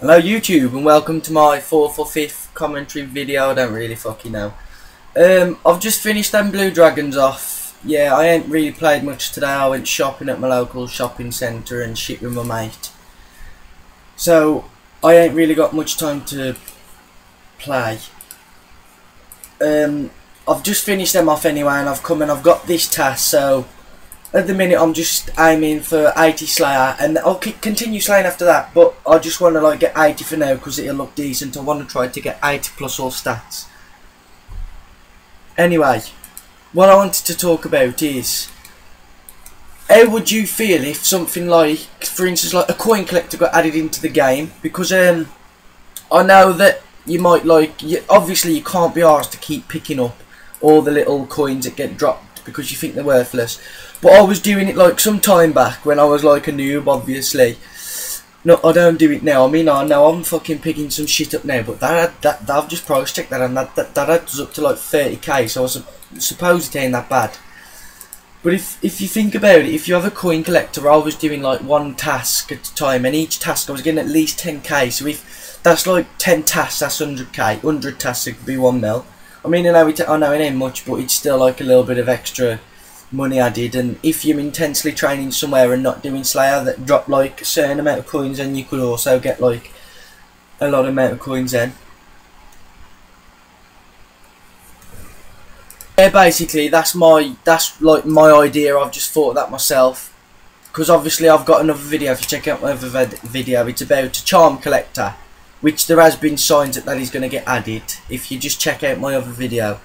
Hello YouTube and welcome to my 4th or 5th commentary video. I don't really fucking know. I've just finished them Blue Dragons off. Yeah, I ain't really played much today. I went shopping at my local shopping centre and shit with my mate. So I ain't really got much time to play. I've just finished them off anyway, and I've come and I've got this task. So at the minute I'm just aiming for 80 Slayer, and I'll continue slaying after that, but I just want to like get 80 for now because it'll look decent. I want to try to get 80 plus all stats. Anyway, what I wanted to talk about is, how would you feel if something like, for instance, like a coin collector got added into the game? Because I know that you might obviously you can't be asked to keep picking up all the little coins that get dropped because you think they're worthless. But I was doing it like some time back when I was like a noob, obviously. No, I don't do it now. I mean, I know I'm fucking picking some shit up now, but that I've just price checked that, and that adds up to like 30k. So I suppose it ain't that bad. But if you think about it, if you have a coin collector, I was doing like one task at a time, and each task I was getting at least 10k. So if that's like 10 tasks, that's 100k. 100 tasks, it could be 1 mil. I mean, I know it ain't much, but it's still like a little bit of extra money added. And if you're intensely training somewhere and not doing Slayer, that drop like a certain amount of coins, and you could also get like a lot amount of coins then. Yeah, basically that's like my idea. I've just thought of that myself, because obviously I've got another video. If you check out my other video, it's about a charm collector, which there has been signs that is going to get added. If you just check out my other video,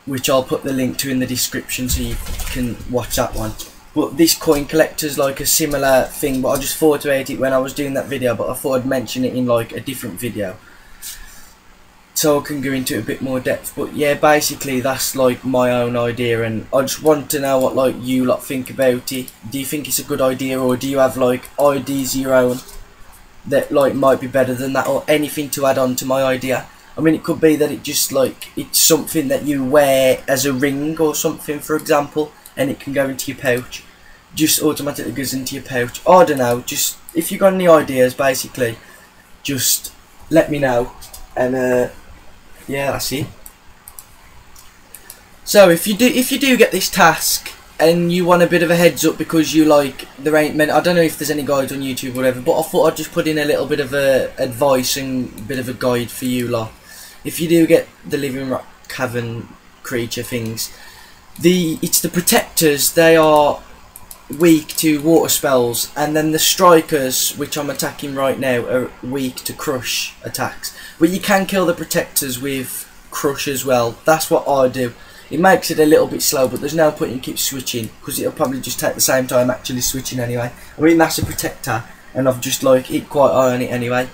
which I'll put the link to in the description so you can watch that one. But this coin collector's like a similar thing, but I just thought about it when I was doing that video, but I thought I'd mention it in like a different video, so I can go into it a bit more depth. But yeah, basically that's like my own idea, and I just want to know what like you lot think about it. Do you think it's a good idea, or do you have like ideas of your own that like might be better than that, or anything to add on to my idea? I mean, it could be that it just like it's something that you wear as a ring or something, for example, and it can go into your pouch. Just automatically goes into your pouch. I don't know. Just if you got any ideas, basically, just let me know. And yeah, that's it. So if you do get this task and you want a bit of a heads up, because you like there ain't many, I don't know if there's any guides on YouTube or whatever, but I thought I'd just put in a little bit of advice and a bit of a guide for you lot. If you do get the living rock cavern creature things, it's the protectors. They are weak to water spells, and then the strikers, which I'm attacking right now, are weak to crush attacks. But you can kill the protectors with crush as well. That's what I do. It makes it a little bit slow, but there's no point in keep switching, because it'll probably just take the same time actually switching anyway. I mean, that's a protector, and I've just like hit quite high on it anyway.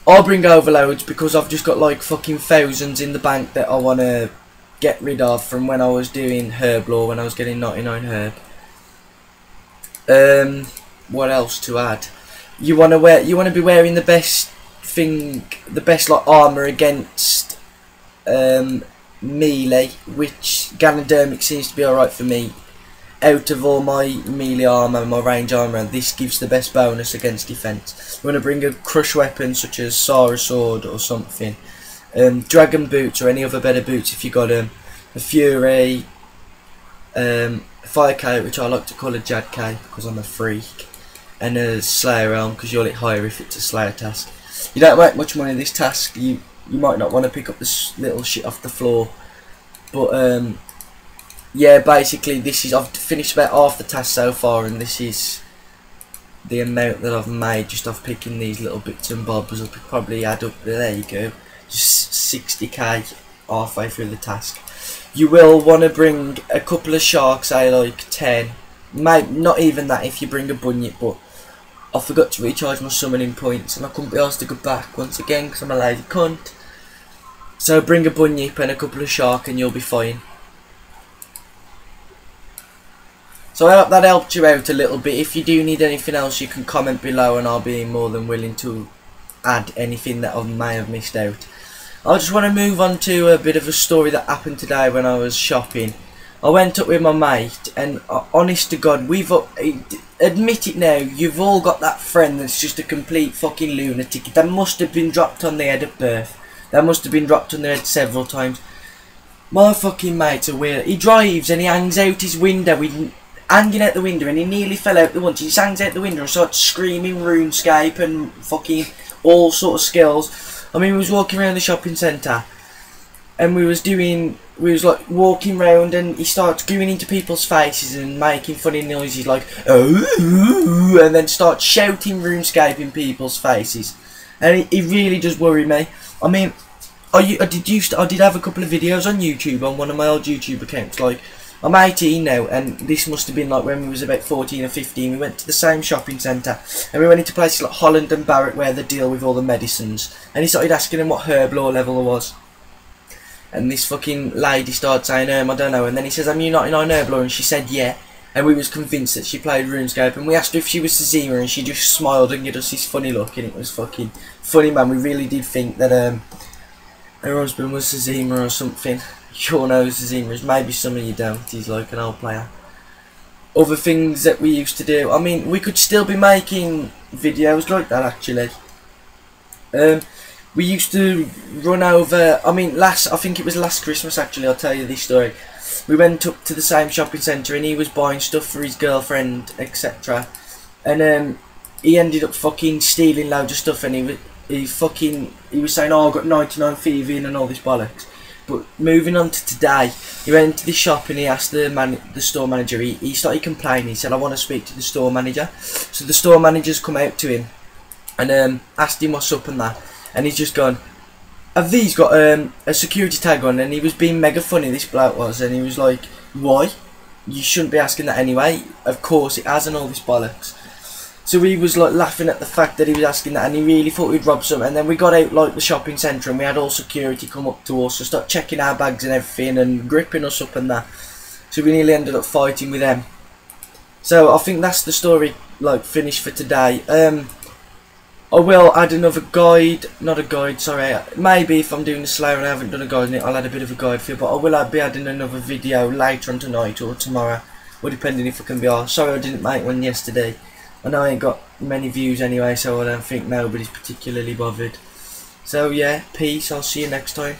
I'll bring overloads because I've just got like fucking thousands in the bank that I want to get rid of from when I was doing herb lore, when I was getting 99 herb. What else to add? You want to be wearing the best thing, the best like armor against melee, which Ganodermic seems to be alright for me. Out of all my melee armor, my range armor, this gives the best bonus against defense. You want to bring a crush weapon such as Saunders sword or something. Dragon boots or any other better boots if you got them. A Fury, Fire K, which I like to call a Jad K because I'm a freak, and a Slayer Realm because you'll hit higher if it's a Slayer task. You don't make much money this task. You might not want to pick up this little shit off the floor, but yeah, basically I've finished about half the task so far, and this is the amount that I've made just off picking these little bits and bobs. I'll probably add up, there you go, just 60k halfway through the task. You will want to bring a couple of sharks, say like 10, maybe not even that if you bring a bunyip, but I forgot to recharge my summoning points and I couldn't be asked to go back once again because I'm a lazy cunt. So bring a bunyip and a couple of shark and you'll be fine. So I hope that helped you out a little bit. If you do need anything else, you can comment below and I'll be more than willing to add anything that I may have missed out. I just want to move on to a bit of a story that happened today when I was shopping. I went up with my mate, and honest to God, admit it now, you've all got that friend that's just a complete fucking lunatic. That must have been dropped on their head at birth. That must have been dropped on their head several times. My fucking mate's a weird. He drives and he hangs out his window, hanging out the window, and he nearly fell out the once. He just hangs out the window and starts screaming RuneScape and fucking all sort of skills. I mean, we was walking around the shopping centre, and we was like walking round, and he starts going into people's faces and making funny noises like oh, and then starts shouting RuneScape in people's faces, and he really does worry me. I mean, I did have a couple of videos on YouTube on one of my old YouTube accounts. Like, I'm 18 now, and this must have been like when we was about 14 or 15. We went to the same shopping centre, and we went into places like Holland and Barrett where they deal with all the medicines, and he started asking him what herb law level I was. And this fucking lady started saying, I don't know. And then he says, am you 99 herb law? And she said, yeah. And we was convinced that she played RuneScape. And we asked her if she was Sazima, and she just smiled and gave us this funny look. And it was fucking funny, man. We really did think that her husband was Sazima or something. You all know who Sazima is. Maybe some of you don't. He's like an old player. Other things that we used to do. I mean, we could still be making videos like that, actually. We used to run over, I mean, I think it was last Christmas actually, I'll tell you this story. We went up to the same shopping centre, and he was buying stuff for his girlfriend, etc. And he ended up fucking stealing loads of stuff, and he was saying, oh, I've got 99 thieving and all this bollocks. But moving on to today, he went into the shop and he asked the store manager, he started complaining. He said, I want to speak to the store manager. So the store manager's come out to him and asked him what's up and that. And he's just gone, have these got a security tag on? And he was being mega funny, this bloke was, and he was like, why? You shouldn't be asking that anyway. Of course it has, and all this bollocks. So he was like laughing at the fact that he was asking that, and he really thought we'd rob some. And then we got out like the shopping centre, and we had all security come up to us and start checking our bags and everything and gripping us up and that. So we nearly ended up fighting with them. So I think that's the story like finished for today. I will add another guide, not a guide, sorry, maybe if I'm doing the Slayer and I haven't done a guide on it, I'll add a bit of a guide for you, but I will be adding another video later on tonight or tomorrow, or depending if I can be asked. Sorry I didn't make one yesterday. I know I ain't got many views anyway, so I don't think nobody's particularly bothered. So yeah, peace, I'll see you next time.